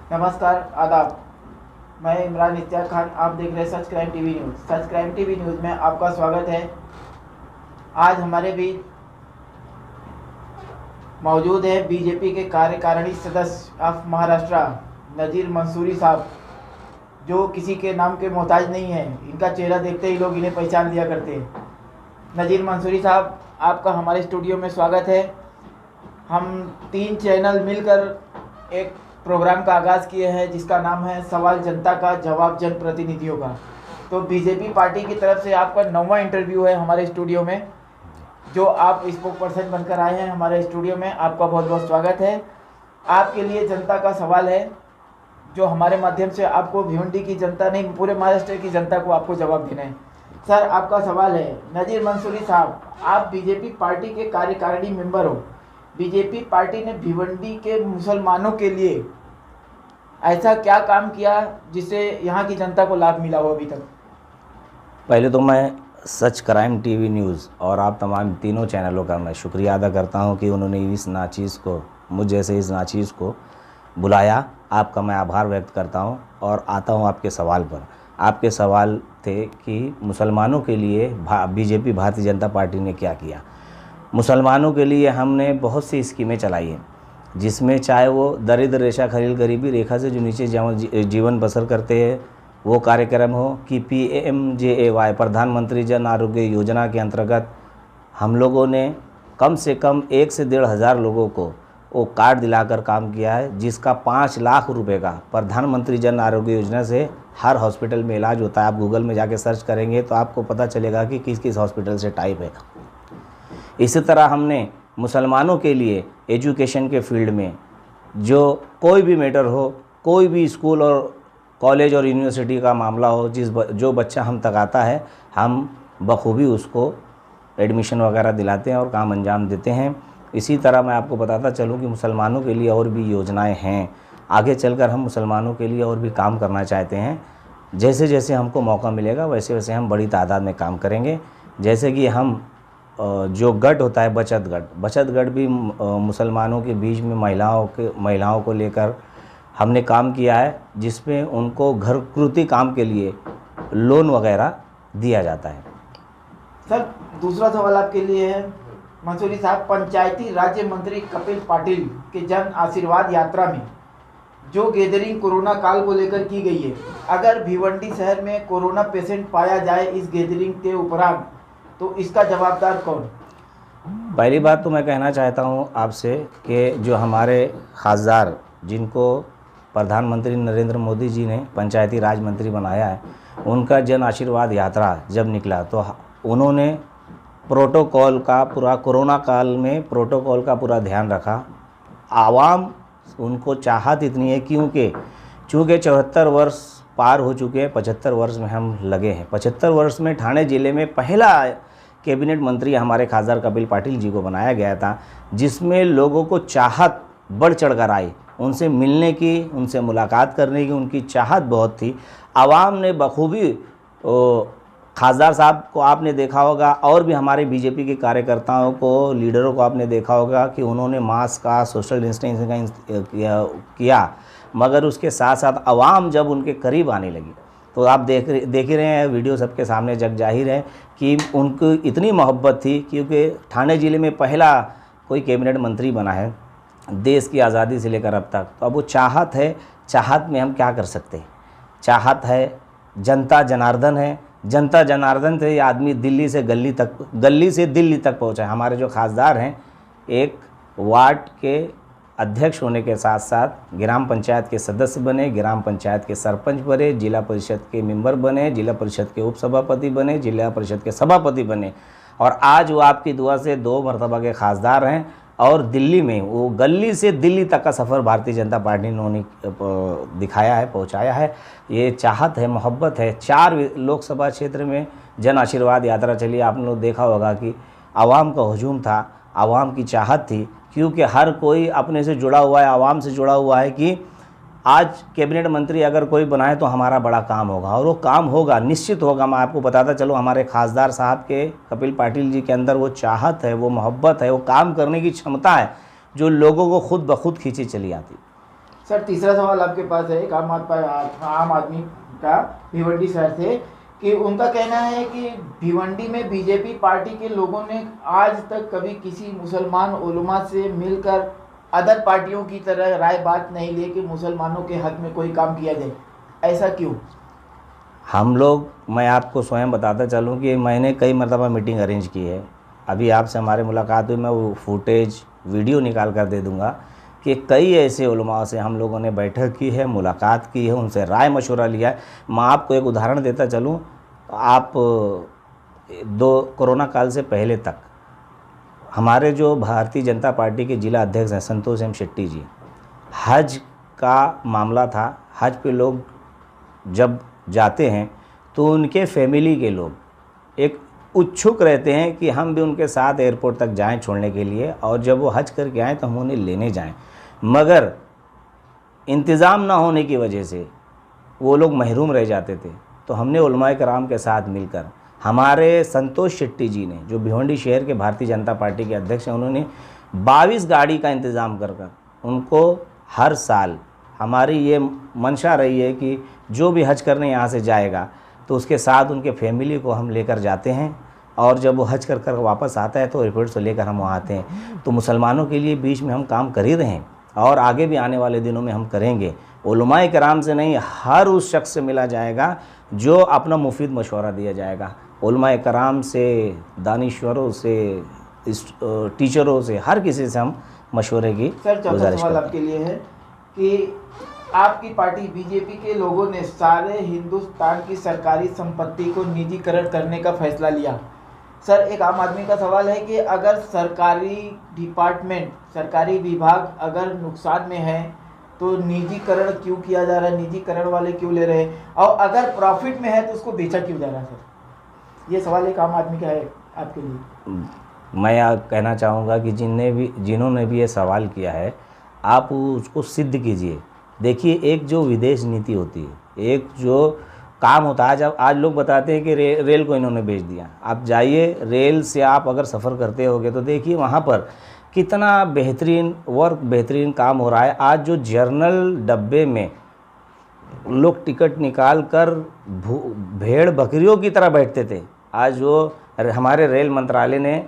नमस्कार, आदाब। मैं इमरान इत्याग खान, आप देख रहे हैं सच क्राइम टीवी न्यूज़। सच क्राइम टीवी न्यूज़ में आपका स्वागत है। आज हमारे बीच मौजूद है बीजेपी के कार्यकारिणी सदस्य ऑफ महाराष्ट्र नज़ीर मंसूरी साहब, जो किसी के नाम के मोहताज नहीं है। इनका चेहरा देखते ही लोग इन्हें पहचान लिया करते हैं। नज़ीर मंसूरी साहब, आपका हमारे स्टूडियो में स्वागत है। हम 3 चैनल मिलकर एक प्रोग्राम का आगाज़ किए हैं जिसका नाम है सवाल जनता का, जवाब जनप्रतिनिधियों का। तो बीजेपी पार्टी की तरफ से आपका 9वां इंटरव्यू है हमारे स्टूडियो में, जो आप स्पोक पर्सन बनकर आए हैं हमारे स्टूडियो में। आपका बहुत बहुत स्वागत है। आपके लिए जनता का सवाल है, जो हमारे माध्यम से आपको भिवंडी की जनता नहीं, पूरे महाराष्ट्र की जनता को आपको जवाब देना है। सर, आपका सवाल है, नज़ीर मंसूरी साहब, आप बीजेपी पार्टी के कार्यकारिणी मेंबर हो। बीजेपी पार्टी ने भिवंडी के मुसलमानों के लिए ऐसा क्या काम किया जिससे यहाँ की जनता को लाभ मिला हो अभी तक? पहले तो मैं सच क्राइम टीवी न्यूज़ और आप तमाम तीनों चैनलों का मैं शुक्रिया अदा करता हूं कि उन्होंने इस नाचीज़ को, मुझ जैसे इस नाचीज़ को बुलाया। आपका मैं आभार व्यक्त करता हूं और आता हूं आपके सवाल पर। आपके सवाल थे कि मुसलमानों के लिए बीजेपी भारतीय जनता पार्टी ने क्या किया। मुसलमानों के लिए हमने बहुत सी स्कीमें चलाई हैं, जिसमें चाहे वो दरिद्र रेखा खलील गरीबी रेखा से जो नीचे जीवन बसर करते हैं वो कार्यक्रम हो, कि PMJAY प्रधानमंत्री जन आरोग्य योजना के अंतर्गत हम लोगों ने कम से कम 1 से 1.5 हज़ार लोगों को वो कार्ड दिलाकर काम किया है, जिसका 5 लाख रुपए का प्रधानमंत्री जन आरोग्य योजना से हर हॉस्पिटल में इलाज होता है। आप गूगल में जाके सर्च करेंगे तो आपको पता चलेगा कि किस किस हॉस्पिटल से टाइप है। इसी तरह हमने मुसलमानों के लिए एजुकेशन के फील्ड में जो कोई भी मैटर हो, कोई भी स्कूल और कॉलेज और यूनिवर्सिटी का मामला हो, जो बच्चा हम तक आता है, हम बखूबी उसको एडमिशन वगैरह दिलाते हैं और काम अंजाम देते हैं। इसी तरह मैं आपको बताता चलूँ कि मुसलमानों के लिए और भी योजनाएं हैं। आगे चलकर हम मुसलमानों के लिए और भी काम करना चाहते हैं। जैसे जैसे हमको मौका मिलेगा वैसे वैसे हम बड़ी तादाद में काम करेंगे। जैसे कि हम जो गट होता है बचत गट भी मुसलमानों के बीच में महिलाओं को लेकर हमने काम किया है, जिसमें उनको घरकृति काम के लिए लोन वगैरह दिया जाता है। सर, दूसरा सवाल आपके लिए है, मंसूरी साहब, पंचायती राज्य मंत्री कपिल पाटिल के जन आशीर्वाद यात्रा में जो गैदरिंग कोरोना काल को लेकर की गई है, अगर भिवंडी शहर में कोरोना पेशेंट पाया जाए इस गैदरिंग के उपरांत, तो इसका जवाबदार कौन? पहली बात तो मैं कहना चाहता हूं आपसे कि जो हमारे खासदार, जिनको प्रधानमंत्री नरेंद्र मोदी जी ने पंचायती राज मंत्री बनाया है, उनका जन आशीर्वाद यात्रा जब निकला तो उन्होंने प्रोटोकॉल का पूरा, कोरोना काल में प्रोटोकॉल का पूरा ध्यान रखा। आवाम उनको चाहत इतनी है क्योंकि चूँकि 74 वर्ष पार हो चुके हैं, 75 वर्ष में हम लगे हैं। 75 वर्ष में ठाणे ज़िले में पहला कैबिनेट मंत्री हमारे खासदार कपिल पाटिल जी को बनाया गया था, जिसमें लोगों को चाहत बढ़ चढ़ कर आई। उनसे मिलने की, उनसे मुलाकात करने की उनकी चाहत बहुत थी। आवाम ने बखूबी खासदार साहब को आपने देखा होगा, और भी हमारे बीजेपी के कार्यकर्ताओं को, लीडरों को आपने देखा होगा कि उन्होंने मास्क का, सोशल डिस्टेंसिंग का किया, मगर उसके साथ साथ आवाम जब उनके करीब आने लगी तो आप देख ही रहे हैं, वीडियो सबके सामने जग जाहिर है कि उनको इतनी मोहब्बत थी, क्योंकि ठाणे ज़िले में पहला कोई कैबिनेट मंत्री बना है देश की आज़ादी से लेकर अब तक। तो अब वो चाहत है, चाहत में हम क्या कर सकते हैं। चाहत है, जनता जनार्दन है, जनता जनार्दन थे ये आदमी दिल्ली से दिल्ली तक पहुँचा है। हमारे जो खासदार हैं, एक वार्ड के अध्यक्ष होने के साथ साथ ग्राम पंचायत के सदस्य बने, ग्राम पंचायत के सरपंच बने, जिला परिषद के मेंबर बने, जिला परिषद के उपसभापति बने, जिला परिषद के सभापति बने, और आज वो आपकी दुआ से 2 मरतबा के खासदार हैं। और दिल्ली में वो गली से दिल्ली तक का सफ़र भारतीय जनता पार्टी ने उन्हें दिखाया है, पहुंचाया है। ये चाहत है, मोहब्बत है। 4 लोकसभा क्षेत्र में जन आशीर्वाद यात्रा चली। आपने लोग देखा होगा कि आवाम का हुजूम था, आवाम की चाहत थी, क्योंकि हर कोई अपने से जुड़ा हुआ है, आवाम से जुड़ा हुआ है कि आज कैबिनेट मंत्री अगर कोई बनाए तो हमारा बड़ा काम होगा, और वो काम होगा, निश्चित होगा। मैं आपको बताता चलूँ, हमारे खासदार साहब के, कपिल पाटिल जी के अंदर वो चाहत है, वो मोहब्बत है, वो काम करने की क्षमता है, जो लोगों को खुद ब खुद खींची चली आती। सर तीसरा सवाल आपके पास है एक आम आदमी का भिवंडी शहर से, कि उनका कहना है कि भिवंडी में बीजेपी पार्टी के लोगों ने आज तक कभी किसी मुसलमान उलमा से मिलकर अदर पार्टियों की तरह राय बात नहीं ले कि मुसलमानों के हक में कोई काम किया जाए, ऐसा क्यों? हम लोग, मैं आपको स्वयं बताता चलूँ कि मैंने कई मरतबा मीटिंग अरेंज की है। अभी आपसे हमारी मुलाकात हुई, मैं वो फुटेज वीडियो निकाल कर दे दूँगा कि कई ऐसे उलमाओं से हम लोगों ने बैठक की है, मुलाकात की है, उनसे राय मशवरा लिया है। मैं आपको एक उदाहरण देता चलूँ, आप कोरोना काल से पहले तक हमारे जो भारतीय जनता पार्टी के जिला अध्यक्ष हैं संतोष एम शेट्टी जी, हज का मामला था। हज पे लोग जब जाते हैं तो उनके फैमिली के लोग एक उत्सुक रहते हैं कि हम भी उनके साथ एयरपोर्ट तक जाएं छोड़ने के लिए, और जब वो हज करके आएँ तो हम उन्हें लेने जाएं, मगर इंतज़ाम ना होने की वजह से वो लोग महरूम रह जाते थे। तो हमने उलमाए कराम के साथ मिलकर, हमारे संतोष शेट्टी जी ने, जो भिवंडी शहर के भारतीय जनता पार्टी के अध्यक्ष हैं, उन्होंने 22 गाड़ी का इंतज़ाम कर उनको हर साल, हमारी ये मंशा रही है कि जो भी हज करने यहाँ से जाएगा तो उसके साथ उनके फैमिली को हम लेकर जाते हैं, और जब वो हज कर वापस आता है तो एयरपोर्ट से लेकर हम वहाँ आते हैं। तो मुसलमानों के लिए बीच में हम काम कर ही रहे हैं और आगे भी आने वाले दिनों में हम करेंगे। उलमाए कराम से नहीं, हर उस शख्स से मिला जाएगा जो अपना मुफीद मशवरा दिया जाएगा। उलमाए कराम से, दानिश्वरों से, टीचरों से, हर किसी से हम मशवरे की गुजारिश सवाल करते हैं। आपके लिए है कि आपकी पार्टी बीजेपी के लोगों ने सारे हिंदुस्तान की सरकारी संपत्ति को निजीकरण करने का फैसला लिया। सर एक आम आदमी का सवाल है कि अगर सरकारी डिपार्टमेंट, सरकारी विभाग अगर नुकसान में है तो निजीकरण क्यों किया जा रहा है, निजीकरण वाले क्यों ले रहे हैं, और अगर प्रॉफिट में है तो उसको बेचा क्यों जा रहा है? सर ये सवाल एक आम आदमी का है आपके लिए। मैं कहना चाहूँगा कि जिन्होंने भी ये सवाल किया है, आप उसको सिद्ध कीजिए। देखिए, एक जो विदेश नीति होती है, एक जो काम होता है, जब आज लोग बताते हैं कि रेल को इन्होंने बेच दिया। आप जाइए, रेल से आप अगर सफ़र करते होगे तो देखिए वहाँ पर कितना बेहतरीन काम हो रहा है। आज जो जर्नल डब्बे में लोग टिकट निकाल कर भेड़ बकरियों की तरह बैठते थे, आज वो हमारे रेल मंत्रालय ने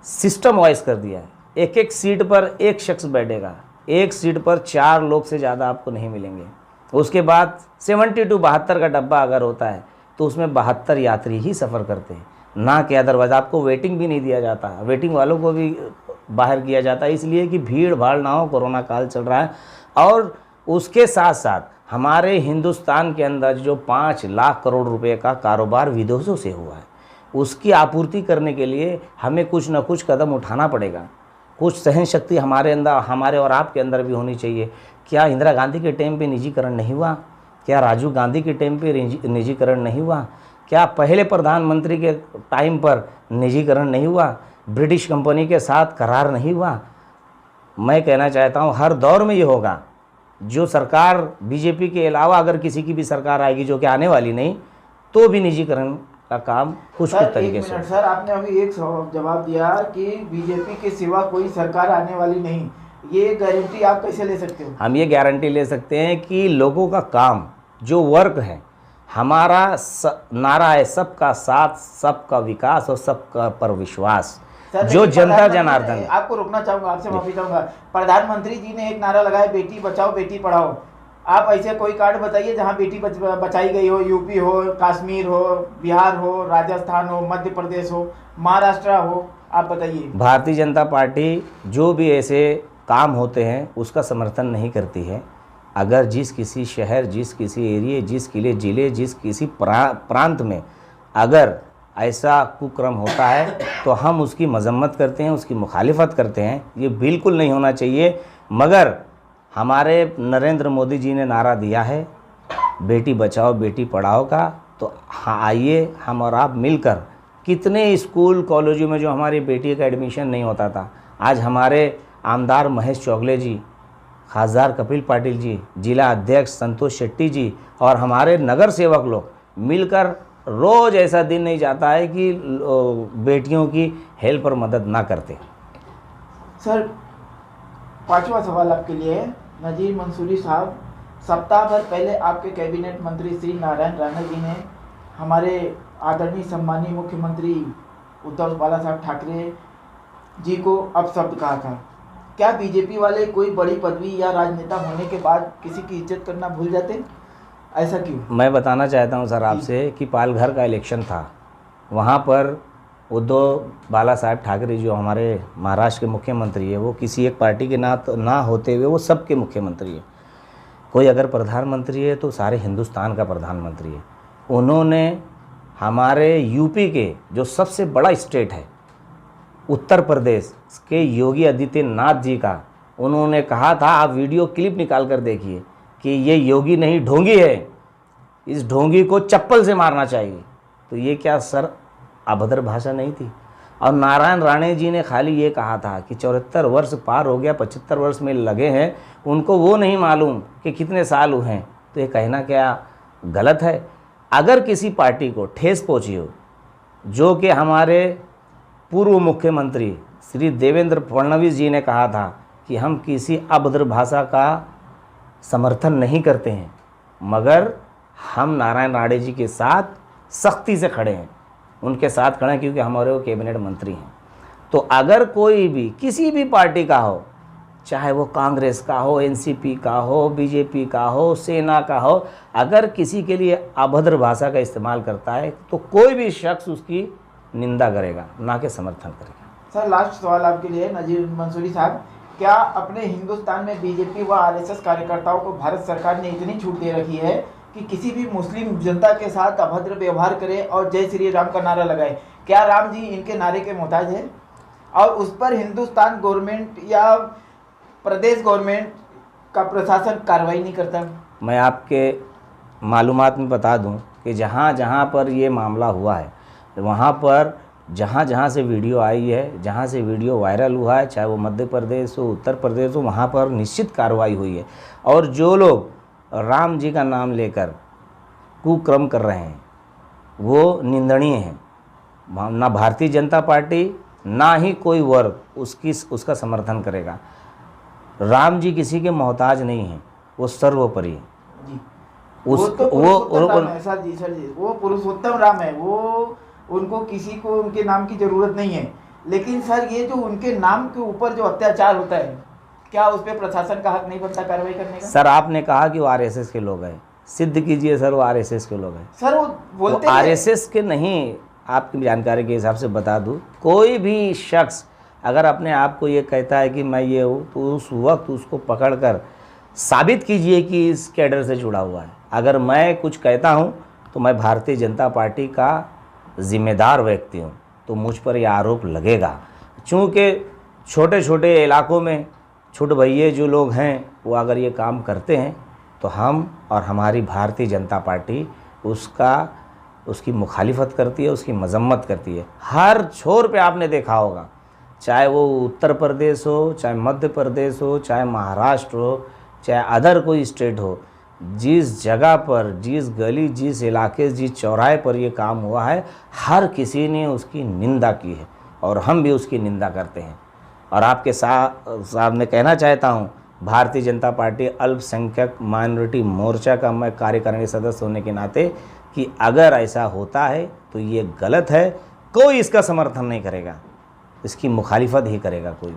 सिस्टम वाइज कर दिया है। एक एक सीट पर एक शख्स बैठेगा, एक सीट पर 4 लोग से ज़्यादा आपको नहीं मिलेंगे। उसके बाद 72 का डब्बा अगर होता है तो उसमें 72 यात्री ही सफ़र करते हैं, ना कि अदरवाइज आपको वेटिंग भी नहीं दिया जाता। वेटिंग वालों को भी बाहर किया जाता है, इसलिए कि भीड़ भाड़ ना हो, कोरोना काल चल रहा है। और उसके साथ साथ हमारे हिंदुस्तान के अंदर जो 5 लाख करोड़ रुपए का कारोबार विदेशों से हुआ है, उसकी आपूर्ति करने के लिए हमें कुछ न कुछ कदम उठाना पड़ेगा। कुछ सहन शक्ति हमारे अंदर, हमारे और आपके अंदर भी होनी चाहिए। क्या इंदिरा गांधी के टाइम पे निजीकरण नहीं हुआ? क्या राजीव गांधी के टाइम पे निजीकरण नहीं हुआ? क्या पहले प्रधानमंत्री के टाइम पर निजीकरण नहीं हुआ? ब्रिटिश कंपनी के साथ करार नहीं हुआ? मैं कहना चाहता हूँ हर दौर में ये होगा। जो सरकार बीजेपी के अलावा अगर किसी की भी सरकार आएगी, जो कि आने वाली नहीं, तो भी निजीकरण का काम कुछ तरीके से। सर आपने अभी एक जवाब दिया कि बीजेपी के सिवा कोई सरकार आने वाली नहीं, ये गारंटी आप कैसे ले सकते हो? हम ये गारंटी ले सकते हैं कि लोगों का काम, जो वर्क है, हमारा नारा है सबका साथ, सबका विकास और सबका पर विश्वास। जो जनता जनार्दन। आपको रोकना चाहूँगा, आपसे माफी चाहूँगा। प्रधानमंत्री जी ने एक नारा लगाया, बेटी बचाओ बेटी पढ़ाओ। आप ऐसे कोई कार्ड बताइए जहाँ बेटी बचाई गई हो, यूपी हो, कश्मीर हो, बिहार हो, राजस्थान हो, मध्य प्रदेश हो, महाराष्ट्र हो, आप बताइए। भारतीय जनता पार्टी जो भी ऐसे काम होते हैं उसका समर्थन नहीं करती है। अगर जिस किसी शहर, जिस किसी एरिए, जिस जिले, जिस किसी प्रांत में अगर ऐसा कुक्रम होता है तो हम उसकी मजम्मत करते हैं, उसकी मुखालिफत करते हैं। ये बिल्कुल नहीं होना चाहिए। मगर हमारे नरेंद्र मोदी जी ने नारा दिया है बेटी बचाओ बेटी पढ़ाओ का, तो हाँ, आइए हम और आप मिलकर, कितने स्कूल कॉलेजों में जो हमारी बेटी का एडमिशन नहीं होता था, आज हमारे आमदार महेश चौगले जी, खासदार कपिल पाटिल जी, जिला अध्यक्ष संतोष शेट्टी जी और हमारे नगर सेवक लोग मिलकर, रोज़ ऐसा दिन नहीं जाता है कि बेटियों की हेल्प और मदद ना करते। सर 5वां सवाल आपके लिए है नजीर मंसूरी साहब, सप्ताह भर पहले आपके कैबिनेट मंत्री श्री नारायण राणा जी ने हमारे आदरणीय सम्मानीय मुख्यमंत्री उद्धव बाला साहब ठाकरे जी को अपशब्द कहा था। क्या बीजेपी वाले कोई बड़ी पदवी या राजनेता होने के बाद किसी की इज्जत करना भूल जाते? ऐसा क्यों? मैं बताना चाहता हूं सर आपसे कि पालघर का इलेक्शन था, वहां पर उद्धव बाला साहब ठाकरे जो हमारे महाराष्ट्र के मुख्यमंत्री है, वो किसी एक पार्टी के ना होते हुए वो सबके मुख्यमंत्री है। कोई अगर प्रधानमंत्री है तो सारे हिंदुस्तान का प्रधानमंत्री है। उन्होंने हमारे यूपी के जो सबसे बड़ा स्टेट है उत्तर प्रदेश के योगी आदित्यनाथ जी का, उन्होंने कहा था, आप वीडियो क्लिप निकाल कर देखिए, कि ये योगी नहीं ढोंगी है, इस ढोंगी को चप्पल से मारना चाहिए। तो ये क्या सर अभद्र भाषा नहीं थी? और नारायण राणे जी ने खाली ये कहा था कि 74 वर्ष पार हो गया, 75 वर्ष में लगे हैं, उनको वो नहीं मालूम कि कितने साल हुए हैं। तो ये कहना क्या गलत है? अगर किसी पार्टी को ठेस पहुंची हो, जो कि हमारे पूर्व मुख्यमंत्री श्री देवेंद्र फडणवीस जी ने कहा था कि हम किसी अभद्र भाषा का समर्थन नहीं करते हैं, मगर हम नारायण राणे जी के साथ सख्ती से खड़े हैं, उनके साथ खड़े हैं, क्योंकि हमारे वो कैबिनेट मंत्री हैं। तो अगर कोई भी किसी भी पार्टी का हो, चाहे वो कांग्रेस का हो, एनसीपी का हो, बीजेपी का हो, सेना का हो, अगर किसी के लिए अभद्र भाषा का इस्तेमाल करता है तो कोई भी शख्स उसकी निंदा करेगा, ना कि समर्थन करेगा। सर, लास्ट सवाल आपके लिए नजीर मंसूरी साहब, क्या अपने हिंदुस्तान में बीजेपी व आरएसएस कार्यकर्ताओं को भारत सरकार ने इतनी छूट दे रखी है कि किसी भी मुस्लिम जनता के साथ अभद्र व्यवहार करे और जय श्री राम का नारा लगाए? क्या राम जी इनके नारे के मोहताज है? और उस पर हिंदुस्तान गवर्नमेंट या प्रदेश गवर्नमेंट का प्रशासन कार्रवाई नहीं करता? मैं आपके मालूमात में बता दूं कि जहाँ जहाँ पर ये मामला हुआ है, वहाँ पर जहाँ जहाँ से वीडियो आई है, जहाँ से वीडियो वायरल हुआ है, चाहे वो मध्य प्रदेश हो, उत्तर प्रदेश हो, वहाँ पर निश्चित कार्रवाई हुई है। और जो लोग राम जी का नाम लेकर कुकर्म कर रहे हैं वो निंदनीय हैं। ना भारतीय जनता पार्टी ना ही कोई वर्ग उसका समर्थन करेगा। राम जी किसी के मोहताज नहीं हैं, वो सर्वोपरि है। जी, वो पुरुषोत्तम राम है, वो उनको किसी को उनके नाम की जरूरत नहीं है। लेकिन सर, ये जो उनके नाम के ऊपर जो अत्याचार होता है, क्या उस पर प्रशासन का हक नहीं बनता कार्रवाई करने का? सर, आपने कहा कि वो आरएसएस के लोग हैं, सिद्ध कीजिए सर वो आरएसएस के लोग हैं। सर, वो बोलते आरएसएस के नहीं, आपकी जानकारी के हिसाब से बता दूं, कोई भी शख्स अगर अपने आप को ये कहता है कि मैं ये हूँ, तो उस वक्त उसको पकड़कर साबित कीजिए कि इस कैडर से जुड़ा हुआ है। अगर मैं कुछ कहता हूँ तो मैं भारतीय जनता पार्टी का जिम्मेदार व्यक्ति हूँ, तो मुझ पर यह आरोप लगेगा। चूँकि छोटे छोटे इलाकों में छोटे भैये जो लोग हैं वो अगर ये काम करते हैं तो हम और हमारी भारतीय जनता पार्टी उसकी मुखालिफत करती है, उसकी मजम्मत करती है। हर छोर पे आपने देखा होगा, चाहे वो उत्तर प्रदेश हो, चाहे मध्य प्रदेश हो, चाहे महाराष्ट्र हो, चाहे अदर कोई स्टेट हो, जिस जगह पर, जिस गली, जिस इलाके, जिस चौराहे पर ये काम हुआ है, हर किसी ने उसकी निंदा की है और हम भी उसकी निंदा करते हैं। और आपके सामने कहना चाहता हूँ, भारतीय जनता पार्टी अल्पसंख्यक माइनॉरिटी मोर्चा का मैं कार्यकारिणी सदस्य होने के नाते कि अगर ऐसा होता है तो ये गलत है, कोई इसका समर्थन नहीं करेगा, इसकी मुखालिफत ही करेगा कोई।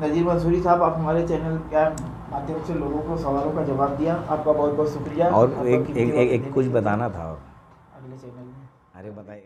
नजीर मंसूरी साहब, आप हमारे चैनल के माध्यम से लोगों को सवालों का जवाब दिया, आपका बहुत बहुत शुक्रिया। और एक कुछ बताना था और अगले चैनल में। अरे बताइए।